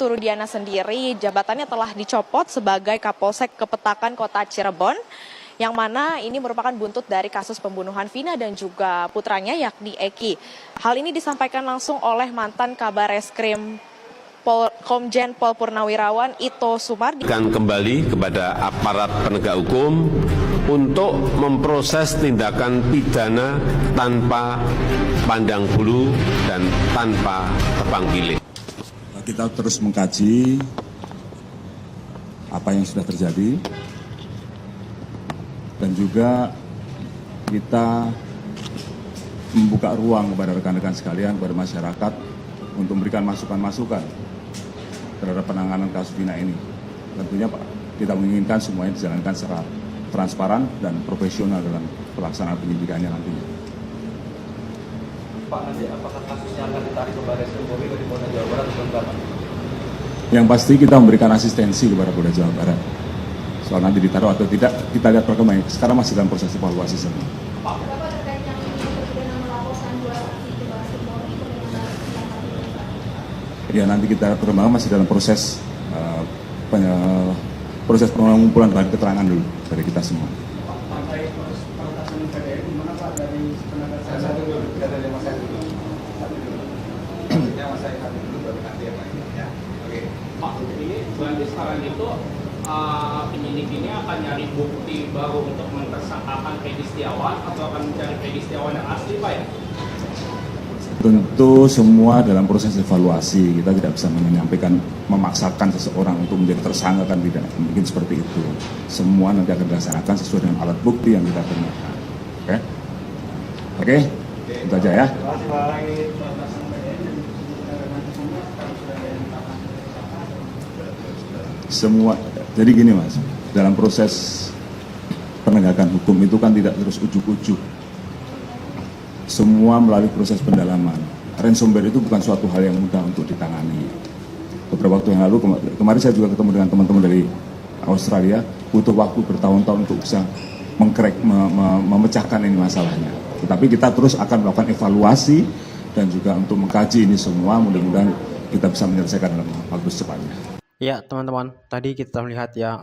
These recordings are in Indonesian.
Putu Rudiana sendiri jabatannya telah dicopot sebagai Kapolsek Kepetakan Kota Cirebon, yang mana ini merupakan buntut dari kasus pembunuhan Vina dan juga putranya yakni Eki. Hal ini disampaikan langsung oleh mantan Kabareskrim Komjen Pol Purnawirawan Ito Sumardi. Akan kembali kepada aparat penegak hukum untuk memproses tindakan pidana tanpa pandang bulu dan tanpa tebang pilih. Kita terus mengkaji apa yang sudah terjadi dan juga kita membuka ruang kepada rekan-rekan sekalian, kepada masyarakat untuk memberikan masukan-masukan terhadap penanganan kasus Vina ini. Tentunya Pak, kita menginginkan semuanya dijalankan secara transparan dan profesional dalam pelaksanaan penyidikannya nantinya. Pak, nanti apakah kasusnya akan ditarik ke Barreskrim Polri ke Polda Jawa Barat atau enggak? Yang pasti kita memberikan asistensi kepada Polda Jawa Barat. Soal nanti ditaruh atau tidak, kita lihat perkembangan. Sekarang masih dalam proses evaluasi semua. Pak, berapa terkait yang terpidana melaporkan dua saksi ke Barreskrim Polri? Ya nanti kita perkembangan masih dalam proses proses pengumpulan bahan keterangan dulu dari kita semua. Pak, ini berarti sekarang itu penyidik ini akan nyari bukti baru untuk mentersangkakan Peggy Setiawan atau akan mencari Peggy Setiawan yang asli, Pak ya? Tentu semua dalam proses evaluasi, kita tidak bisa menyampaikan, memaksakan seseorang untuk menjadi tersangka, kan tidak mungkin seperti itu. Semua nanti akan dilaksanakan sesuai dengan alat bukti yang kita temukan. Oke? Itu aja ya. Semua, jadi gini Mas, dalam proses penegakan hukum itu kan tidak terus ujuk-ujuk. Semua melalui proses pendalaman. Ransomware itu bukan suatu hal yang mudah untuk ditangani. Beberapa waktu yang lalu, kemarin saya juga ketemu dengan teman-teman dari Australia, butuh waktu bertahun-tahun untuk bisa memecahkan ini masalahnya. Tetapi kita terus akan melakukan evaluasi dan juga untuk mengkaji ini semua, mudah-mudahan kita bisa menyelesaikan dalam waktu secepatnya. Ya teman-teman, tadi kita melihat ya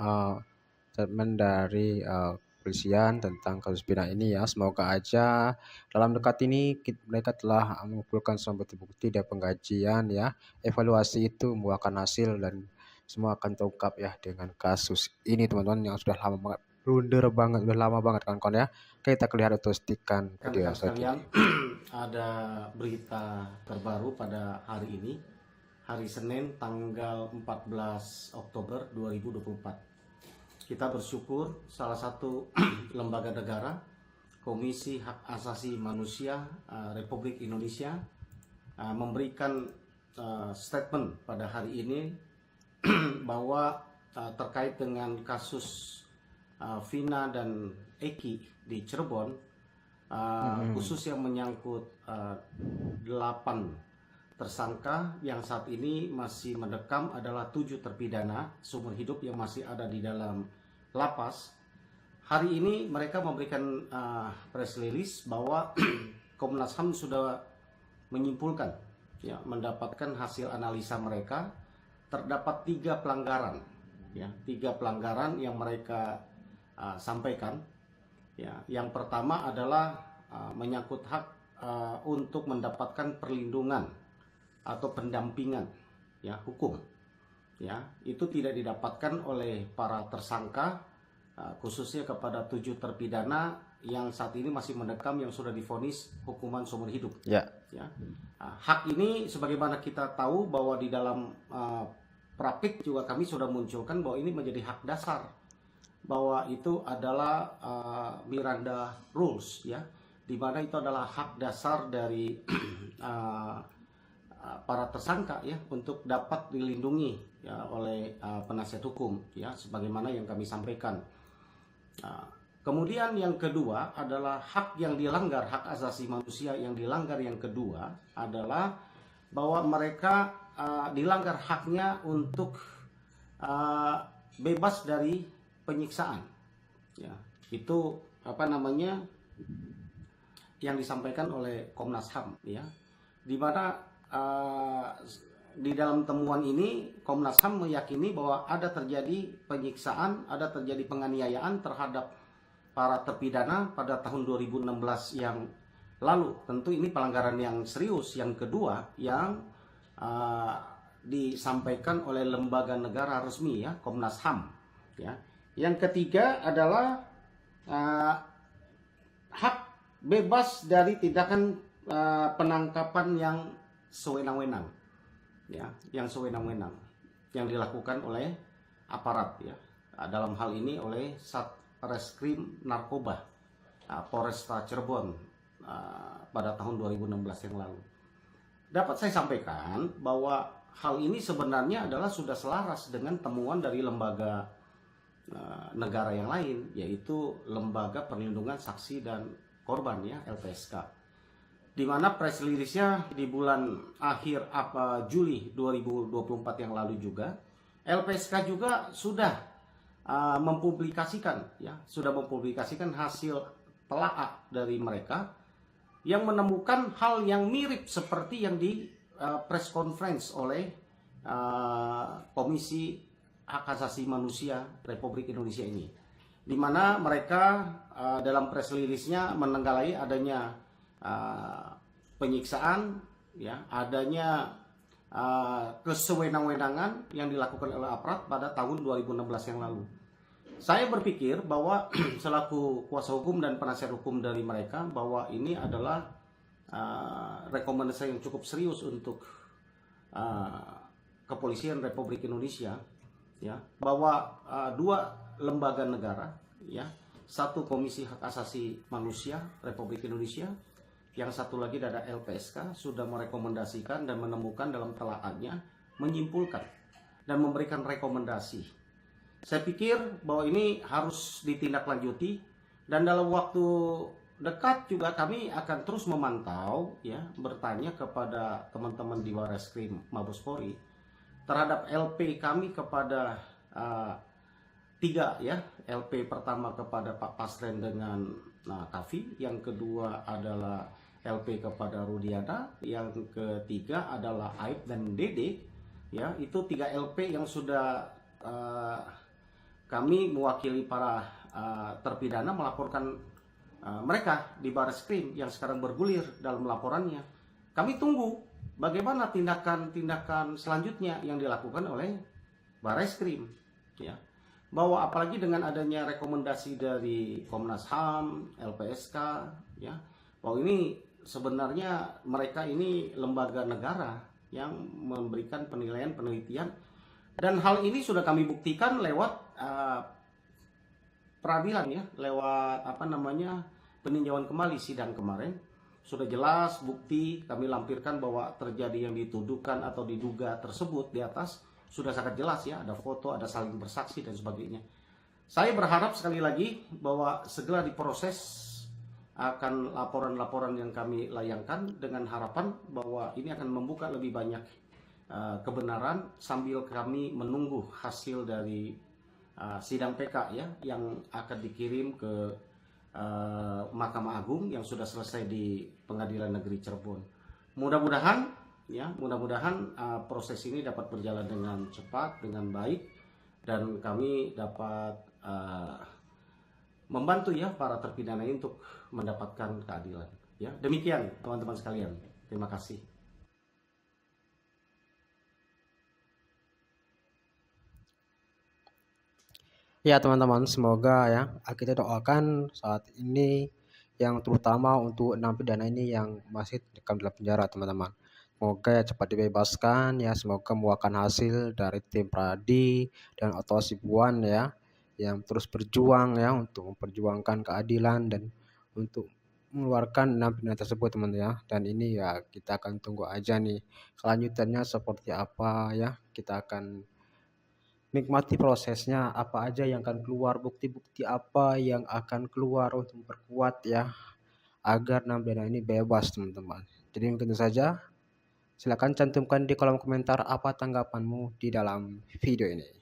statement dari kepolisian tentang kasus Vina ini ya. Semoga aja dalam dekat ini mereka telah mengumpulkan semua bukti-bukti dan pengkajian ya. Evaluasi itu membuahkan hasil dan semua akan terungkap ya dengan kasus ini teman-teman yang sudah lama banget, blunder banget, sudah lama banget kawan-kawan ya. Kita lihat atau stikan video sekalian. Ada berita terbaru pada hari ini, hari Senin tanggal 14 Oktober 2024. Kita bersyukur salah satu lembaga negara, Komisi Hak Asasi Manusia Republik Indonesia, memberikan statement pada hari ini bahwa terkait dengan kasus Vina dan Eki di Cirebon, khusus yang menyangkut 8 tersangka yang saat ini masih mendekam adalah 7 terpidana seumur hidup yang masih ada di dalam lapas. Hari ini mereka memberikan press release bahwa Komnas HAM sudah menyimpulkan, ya, mendapatkan hasil analisa mereka terdapat 3 pelanggaran, ya, 3 pelanggaran yang mereka sampaikan. Ya, yang pertama adalah menyangkut hak untuk mendapatkan perlindungan atau pendampingan ya hukum, ya itu tidak didapatkan oleh para tersangka, khususnya kepada 7 terpidana yang saat ini masih mendekam yang sudah divonis hukuman seumur hidup. Ya. Hak ini sebagaimana kita tahu bahwa di dalam praktik juga kami sudah munculkan bahwa ini menjadi hak dasar, bahwa itu adalah Miranda Rules, ya, di mana itu adalah hak dasar dari para tersangka ya untuk dapat dilindungi ya oleh penasihat hukum ya sebagaimana yang kami sampaikan. Kemudian yang kedua adalah hak yang dilanggar, hak asasi manusia yang dilanggar yang kedua adalah bahwa mereka dilanggar haknya untuk bebas dari penyiksaan. Ya, itu yang disampaikan oleh Komnas HAM ya. Di mana di dalam temuan ini Komnas HAM meyakini bahwa ada terjadi penyiksaan, ada terjadi penganiayaan terhadap para terpidana pada tahun 2016 yang lalu. Tentu ini pelanggaran yang serius. Yang kedua yang disampaikan oleh lembaga negara resmi ya, Komnas HAM ya. Yang ketiga adalah hak bebas dari tindakan penangkapan yang sewenang-wenang ya, yang sewenang-wenang yang dilakukan oleh aparat ya, dalam hal ini oleh Satreskrim Narkoba Polresta Cirebon pada tahun 2016 yang lalu. Dapat saya sampaikan bahwa hal ini sebenarnya adalah sudah selaras dengan temuan dari lembaga negara yang lain, yaitu Lembaga Perlindungan Saksi dan Korban ya, LPSK. Di mana press release-nya di bulan akhir Juli 2024 yang lalu juga, LPSK juga sudah mempublikasikan hasil telaah dari mereka yang menemukan hal yang mirip seperti yang di press conference oleh Komisi Hak Asasi Manusia Republik Indonesia ini, di mana mereka dalam press release-nya menenggalai adanya penyiksaan ya, adanya kesewenang-wenangan yang dilakukan oleh aparat pada tahun 2016 yang lalu. Saya berpikir bahwa selaku kuasa hukum dan penasihat hukum dari mereka bahwa ini adalah rekomendasi yang cukup serius untuk Kepolisian Republik Indonesia ya, bahwa dua lembaga negara ya, satu Komisi Hak Asasi Manusia Republik Indonesia, yang satu lagi ada LPSK, sudah merekomendasikan dan menemukan dalam telaahnya, menyimpulkan dan memberikan rekomendasi. Saya pikir bahwa ini harus ditindaklanjuti, dan dalam waktu dekat juga kami akan terus memantau ya, bertanya kepada teman-teman di Barreskrim Mabes Polri terhadap LP kami kepada tiga ya, LP pertama kepada Pak Pasren dengan Kavi, yang kedua adalah LP kepada Rudiana, yang ketiga adalah Aib dan Dede ya. Itu tiga LP yang sudah kami mewakili para terpidana melaporkan mereka di Barreskrim yang sekarang bergulir dalam laporannya. Kami tunggu bagaimana tindakan-tindakan selanjutnya yang dilakukan oleh Barreskrim ya, bahwa apalagi dengan adanya rekomendasi dari Komnas HAM, LPSK ya, bahwa ini sebenarnya mereka ini lembaga negara yang memberikan penilaian penelitian, dan hal ini sudah kami buktikan lewat peradilan ya, lewat peninjauan kembali sidang kemarin. Sudah jelas bukti kami lampirkan bahwa terjadi yang dituduhkan atau diduga tersebut di atas sudah sangat jelas ya, ada foto, ada saling bersaksi dan sebagainya. Saya berharap sekali lagi bahwa segera diproses akan laporan-laporan yang kami layangkan, dengan harapan bahwa ini akan membuka lebih banyak kebenaran sambil kami menunggu hasil dari sidang PK ya, yang akan dikirim ke Mahkamah Agung yang sudah selesai di Pengadilan Negeri Cirebon. Mudah-mudahan proses ini dapat berjalan dengan cepat, dengan baik, dan kami dapat membantu ya para terpidana ini untuk mendapatkan keadilan. Ya, demikian teman-teman sekalian. Terima kasih. Ya teman-teman, semoga ya kita doakan saat ini yang terutama untuk 6 pidana ini yang masih dikam dalam penjara teman-teman. Semoga ya cepat dibebaskan ya, semoga membuahkan hasil dari tim Pradi dan Otopsi Puan ya, yang terus berjuang ya untuk memperjuangkan keadilan dan untuk mengeluarkan 6 pidana tersebut teman ya. Dan ini ya kita akan tunggu aja nih kelanjutannya seperti apa ya, kita akan nikmati prosesnya, apa aja yang akan keluar, bukti-bukti apa yang akan keluar untuk memperkuat ya agar 6 pidana ini bebas teman-teman. Jadi mungkin itu saja. Silakan cantumkan di kolom komentar apa tanggapanmu di dalam video ini.